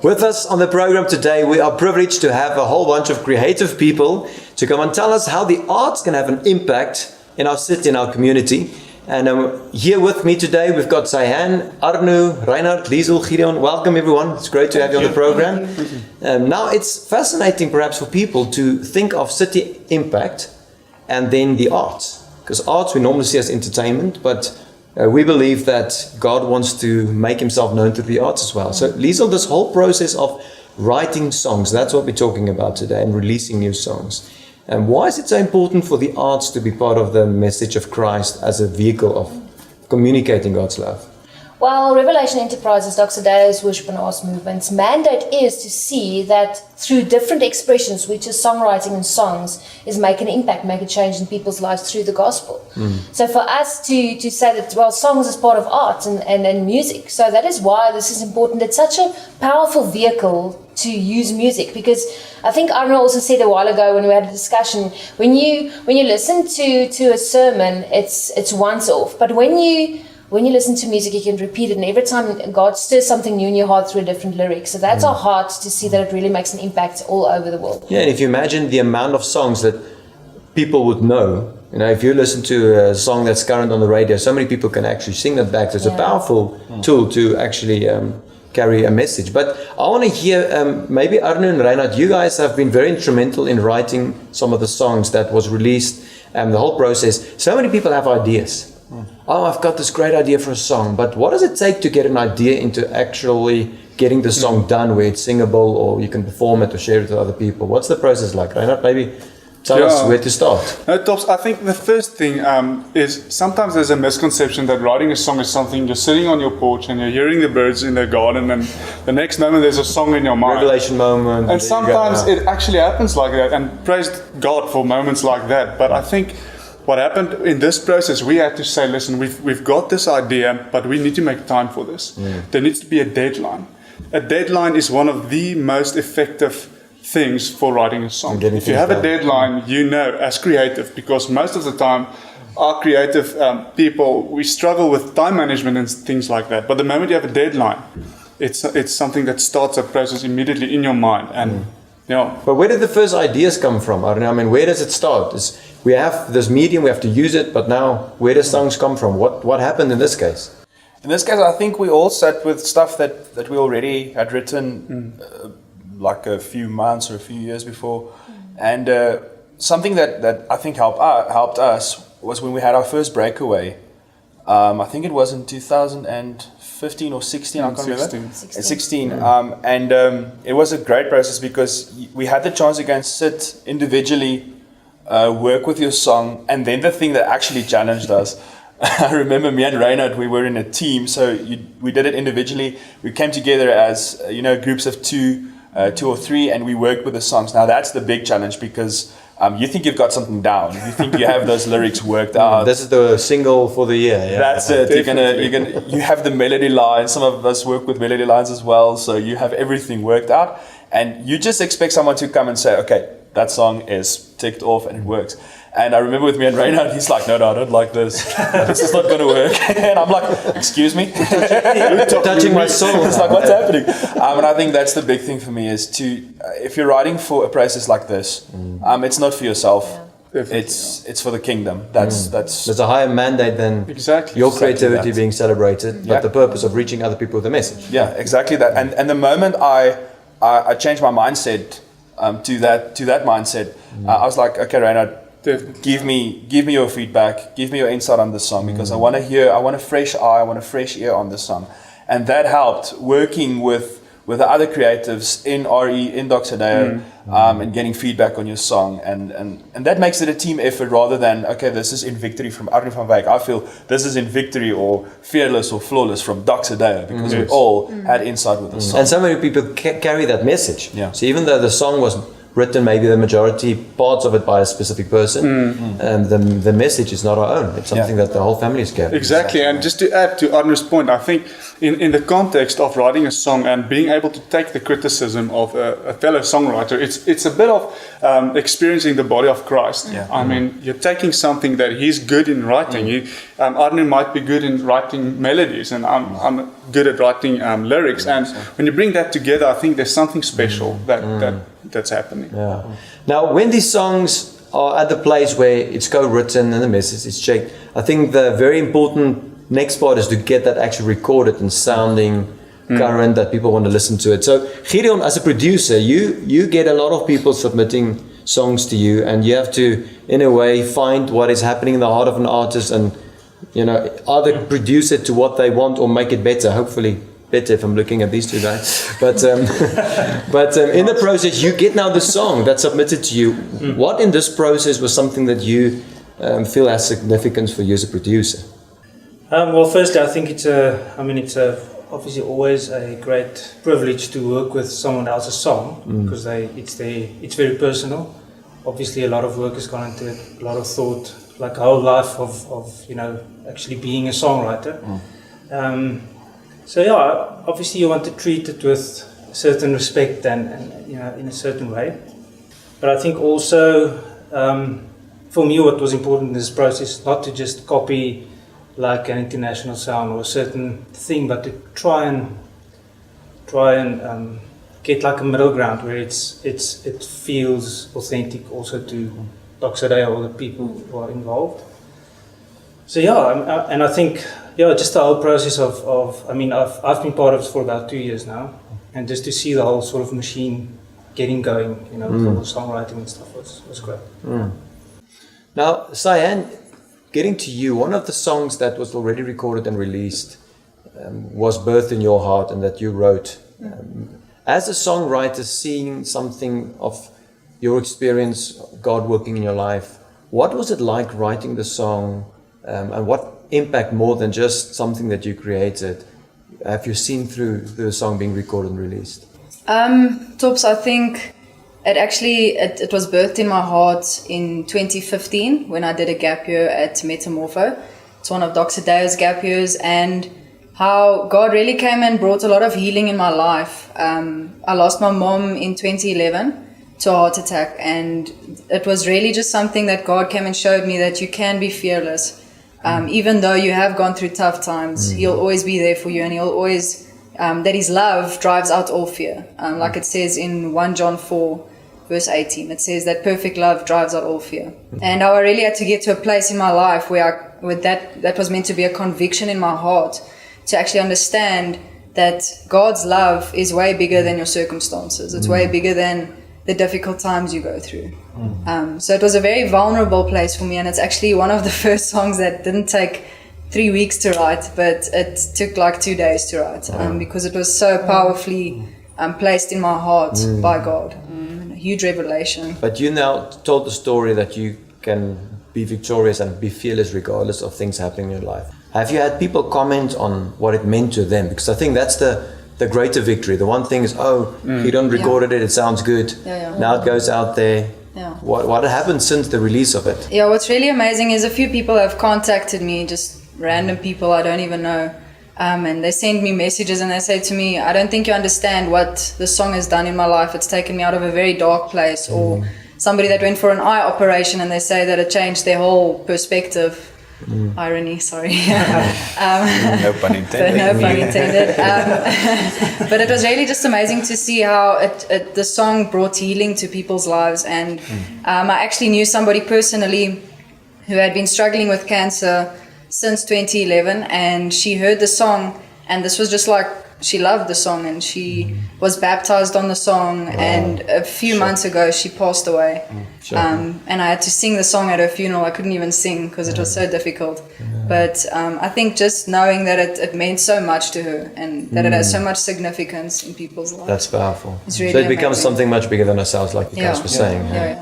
With us on the program today, we are privileged to have a whole bunch of creative people to come and tell us how the arts can have an impact in our city, in our community. And here with me today, we've got Cyann, Arno, Reinhardt, Liesl, Gideon. Welcome everyone. It's great to have you on the program. Now it's fascinating perhaps for people to think of city impact and then the arts. Because arts we normally see as entertainment, but we believe that God wants to make himself known through the arts as well. So Liesl, this whole process of writing songs, that's what we're talking about today, and releasing new songs. And why is it so important for the arts to be part of the message of Christ as a vehicle of communicating God's love? Well, Revelation Enterprises, Doxa Deo's worship and arts movement's mandate is to see that through different expressions, which is songwriting and songs, is make an impact, make a change in people's lives through the gospel. So for us to say that, well, songs is part of art and music, so that is why this is important. It's such a powerful vehicle to use music, because I think Arno also said a while ago when we had a discussion, when you listen to a sermon, it's once off, but when you listen to music, you can repeat it, and every time God stirs something new in your heart through a different lyric. So that's our heart, to see that it really makes an impact all over the world. Yeah, and if you imagine the amount of songs that people would know, if you listen to a song that's current on the radio, so many people can actually sing that back. So it's a powerful tool to actually carry a message. But I want to hear, maybe Arno and Reinhardt, you guys have been very instrumental in writing some of the songs that was released, the whole process. So many people have ideas. Oh, I've got this great idea for a song, but what does it take to get an idea into actually getting the song done where it's singable, or you can perform it or share it with other people? What's the process like? Reinhardt, maybe tell us where to start. No, Tops, I think the first thing is sometimes there's a misconception that writing a song is something you're sitting on your porch and you're hearing the birds in the garden, and the next moment there's a song in your mind. Revelation moment. And sometimes it actually happens like that, and praise God for moments like that. But I think what happened in this process, we had to say, listen, we've got this idea, but we need to make time for this. There needs to be a deadline. A deadline is one of the most effective things for writing a song. If you have a deadline, as creative, because most of the time, our creative people, we struggle with time management and things like that. But the moment you have a deadline, it's something that starts a process immediately in your mind. And But where did the first ideas come from? I mean, where does it start? We have this medium, we have to use it, but now where do songs come from? What happened in this case? In this case, I think we all sat with stuff that we already had written like a few months or a few years before. And something that I think helped us was when we had our first breakaway. I think it was in 2015 or 16, I can't remember. 16. It was a great process, because we had the chance to go and sit individually, work with your song, and then the thing that actually challenged us. I remember me and Reinhardt, we were in a team, so we did it individually. We came together as groups of two or three, and we worked with the songs. Now that's the big challenge, because you think you've got something down. You think you have those lyrics worked out. This is the single for the year. Yeah. That's it. You have the melody lines. Some of us work with melody lines as well, so you have everything worked out, and you just expect someone to come and say, okay, that song is ticked off and it works. And I remember with me and Reinhardt, he's like, no, I don't like this. This is not going to work. And I'm like, excuse me? Touching my soul. It's like, what's happening? And I think that's the big thing for me, is if you're writing for a process like this, it's not for yourself. It's for the kingdom. There's a higher mandate than your creativity being celebrated, but the purpose of reaching other people with a message. Yeah, exactly that. And the moment I changed my mindset to that mindset, I was like, okay, Reinhardt, give me your feedback, give me your insight on this song, because I want a fresh eye, I want a fresh ear on this song. And that helped, working with the other creatives in RE, in Doxa Deo, and getting feedback on your song. And that makes it a team effort, rather than, okay, this is in victory from Arno van Wyk. I feel this is in victory or fearless or flawless from Doxa Deo, because we all had insight with the song. And so many people carry that message. Yeah. So even though the song was written maybe the majority parts of it by a specific person. The message is not our own. It's something that the whole family is carrying. Exactly, and just to add to Arno's point, I think in the context of writing a song and being able to take the criticism of a fellow songwriter, it's a bit of experiencing the body of Christ. I mean, you're taking something that he's good in writing. Arno might be good in writing melodies, and I'm good at writing lyrics. And when you bring that together, I think there's something special that's happening. Yeah. Now, when these songs are at the place where it's co-written and the message is checked, I think the very important next part is to get that actually recorded and sounding current, that people want to listen to it. So Gideon, as a producer, you get a lot of people submitting songs to you, and you have to, in a way, find what is happening in the heart of an artist and, either produce it to what they want or make it better, hopefully better if I'm looking at these two guys. But in the process, you get now the song that's submitted to you. What in this process was something that you feel has significance for you as a producer? Well, firstly, I think it's obviously always a great privilege to work with someone else's song, because it's very personal. Obviously, a lot of work has gone into it, a lot of thought, like a whole life of actually being a songwriter. So yeah, obviously you want to treat it with certain respect and in a certain way. But I think also for me what was important in this process, not to just copy like an international sound or a certain thing, but to try and get like a middle ground where it feels authentic also to Doxa Deo or the people who are involved. So yeah, and I think just the whole process I've been part of it for about 2 years now, and just to see the whole sort of machine getting going, with all the songwriting and stuff was great. Now, Cyann, getting to you, one of the songs that was already recorded and released was Birth in Your Heart, and that you wrote. As a songwriter, seeing something of your experience, God working in your life, what was it like writing the song, and what impact more than just something that you created have you seen through the song being recorded and released? Tops, I think it was birthed in my heart in 2015 when I did a gap year at Metamorpho. It's one of Doxa Deo's gap years, and how God really came and brought a lot of healing in my life. I lost my mom in 2011 to a heart attack, and it was really just something that God came and showed me that you can be fearless. Even though you have gone through tough times, He'll always be there for you, and He'll always, that His love drives out all fear. Like it says in 1 John 4, verse 18, it says that perfect love drives out all fear. And how I really had to get to a place in my life where that was meant to be a conviction in my heart, to actually understand that God's love is way bigger than your circumstances. It's way bigger than the difficult times you go through. So it was a very vulnerable place for me, and it's actually one of the first songs that didn't take 3 weeks to write, but it took like 2 days to write, because it was so powerfully placed in my heart by God. A huge revelation. But you now told the story that you can be victorious and be fearless regardless of things happening in your life. Have you had people comment on what it meant to them? Because I think that's the greater victory. The one thing is, he done recorded it sounds good. Now it goes out there. What happened since the release of it? Yeah, what's really amazing is a few people have contacted me, just random people I don't even know, and they send me messages and they say to me, I don't think you understand what the song has done in my life. It's taken me out of a very dark place. Or somebody that went for an eye operation and they say that it changed their whole perspective. Irony, sorry. No pun intended. No pun intended. But it was really just amazing to see how the song brought healing to people's lives. And I actually knew somebody personally who had been struggling with cancer since 2011, and she heard the song, and this was just like, she loved the song, and she was baptized on the song. And a few months ago she passed away. And I had to sing the song at her funeral. I couldn't even sing because it was so difficult. But I think just knowing that it meant so much to her, and that it has so much significance in people's lives. That's powerful. It's really so it becomes amazing. something much bigger than ourselves, like you guys were saying.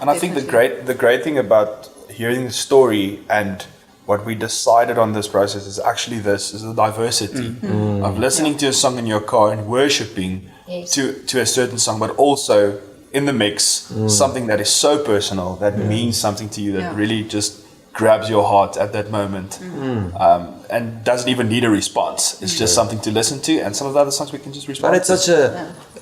And I think the great thing about hearing the story and what we decided on this process is actually this, is the diversity of listening to a song in your car and worshipping to a certain song, but also in the mix something that is so personal, that means something to you, that really just grabs your heart at that moment, and doesn't even need a response. It's just something to listen to, and some of the other songs we can just respond But it's to. such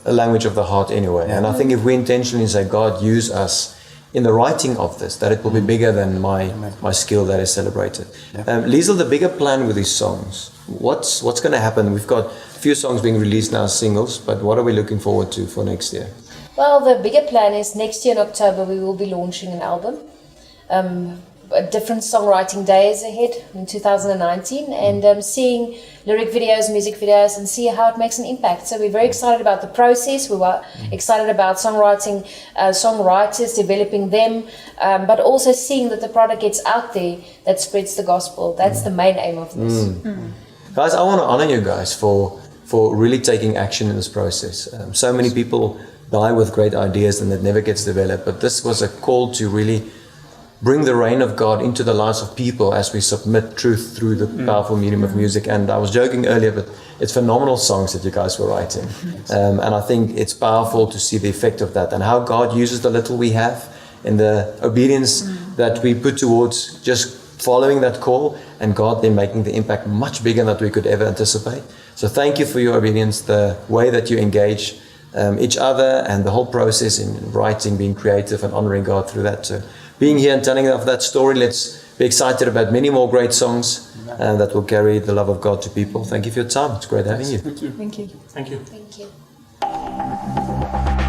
a language of the heart anyway. And I think if we intentionally say, God, use us in the writing of this, that it will be bigger than my skill that is celebrated. Liesl, the bigger plan with these songs, what's going to happen? We've got a few songs being released now, singles, but what are we looking forward to for next year? Well, the bigger plan is next year in October we will be launching an album. Different songwriting days ahead in 2019, and seeing lyric videos, music videos, and see how it makes an impact. So we're very excited about the process. We were excited about songwriting, songwriters, developing them, but also seeing that the product gets out there that spreads the gospel. That's the main aim of this. Guys, I want to honor you guys for really taking action in this process. So many people die with great ideas and it never gets developed, but this was a call to really bring the reign of God into the lives of people as we submit truth through the powerful medium of music. And I was joking earlier, but it's phenomenal songs that you guys were writing. And I think it's powerful to see the effect of that and how God uses the little we have in the obedience that we put towards just following that call, and God then making the impact much bigger than we could ever anticipate. So thank you for your obedience, the way that you engage each other and the whole process in writing, being creative and honoring God through that. So being here and telling of that story, let's be excited about many more great songs that will carry the love of God to people. Thank you for your time. It's great having you. Thank you. Thank you. Thank you. Thank you.